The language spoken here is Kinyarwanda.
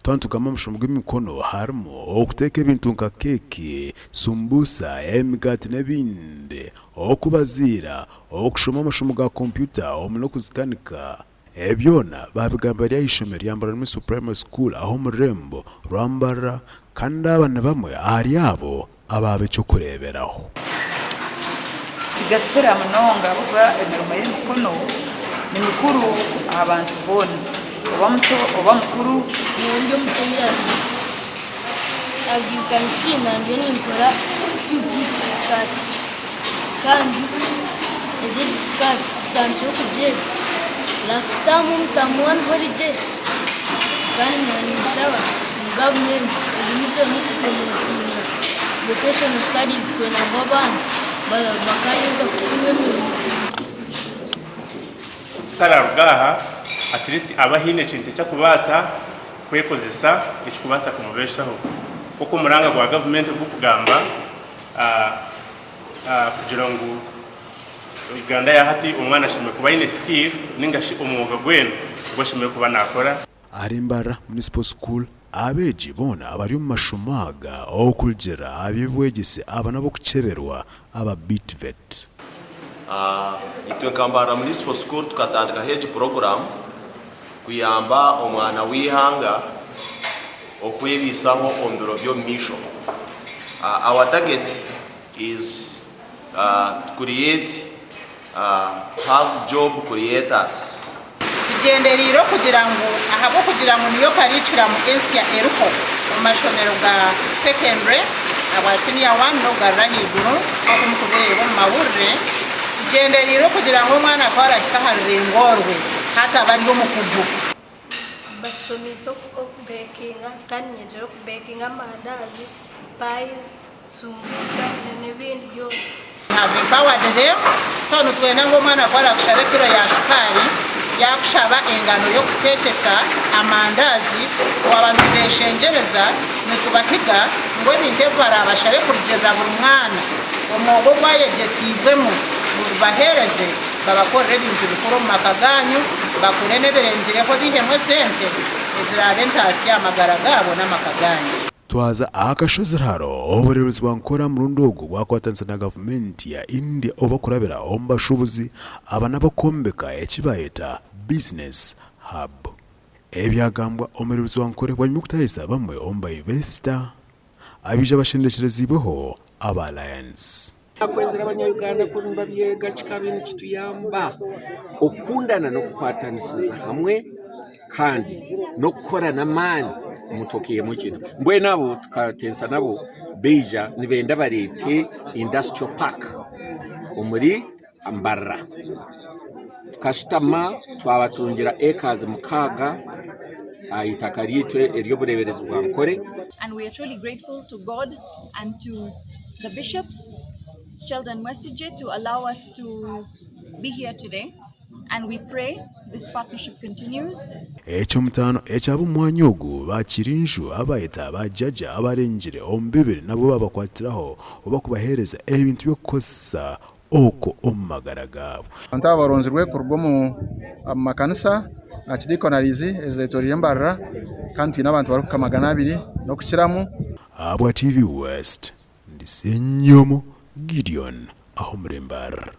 twantugama mushomo gw'imikono harimo okuteka ebintu nka keke, sumbusa, emigati n'ebindi, okubazira, okushoma amashomo ga computer no kuzikanika. Ebyona babigamba lya ishomero lyambara muri Primary School aho mu Rembo Rwambara, kandi abana bamwe ari abo ababe cyo kureberaho. Tugasera munonga kuba emirimo y'emikono ni mikuru abantu bona oba muto oba mukuru. As you can see, Nandini Nkora this skirt. Kandi this skirt tutangiye kujya last time on holiday. Kandi nanishawa government ilizo mukupromotinga vocational studies kwena babana bakayinga kutumwe tararugaha at least abahine cinte cyo kubasa kwekozesa ikubasa kumubeshaho kuko muranga gwa government bukugamba kugira ngo Uganda ya hati umwana shimwe kuba ine skill ningashi umwuga gwenu gwashimwe kuba nakora. Arimbara Municipal School abeji bona abari mu mashumaga okugera abibwegese abana bo kuceberwa aba bitvet. Itwe Kambara Municipal School tukatandika hedge program kuyamba omwana wihanga okwebisaho ombiro byo misho. Our target is to create have job creators. Tugenderiro kugira ngo ahabo kugira ngo niyo karicura mu ensi ya eruko mu mashomero ga secondary aba senior 1 no garani guru ako mukubere bo mawurre. Tugenderiro kugira ngo mwana kwara kaharire ngorwe hata bari bo mukuvu basomiso ko baking kandi nyeje ko baking amandazi, pies, sumbusa n'ibindi byo have empowered them so nutwena ngo mwana kwara kushabe kiro ya shukari yakushaba engano yo kutekesa amandazi wabantu beshengereza nikubakiga ngo binte bara bashabe kurigera buri mwana umwogo gwayegesibwemo bahereze babakorera ibintu bikuru mu makaganyu bakure neberengireho bihemwe sente ezirabentasi amagara gabo n'amakaganyu. Twaza akashozi haro oburebuzi bwankora mu rundogo bwakwatanze na government ya India obakurabira ombashubuzi abana bakombeka ekibayeta business hub. Ebyagambwa omurebuzi wankore bwanyukutayisa bamwe omba investor abije bashendesherezibeho aba alliance. Akwenzera abanyayuganda kurumba byega kikabintu kituyamba okundana no kwatanisiza hamwe kandi no gukora na mani mutokiye mu kintu mbwe nabo tukatensa nabo beja nibenda barete industrial park umuri Ambara tukashitama twabatungira acres mukaga itaka ryitwe eryo bureberezi bwa Nkore. And we are truly grateful to God and to the Bishop Sheldon Mwesige to allow us to be here today, and we pray this partnership continues. Echo mutano echabo mwanyogu bakirinju abayeta bajaja abarengire ombebere nabo babakwatiraho obakubahereza ebintu byo kosa oko omumagaragabo. Anta abaronzirwe kurwo mu makanisa akidikonalizi ezetoriye Mbarara kandi n'abantu bari kukamagana 2 no kukiramu. Abwa TV West ndisenyomo Gideon aho murembar.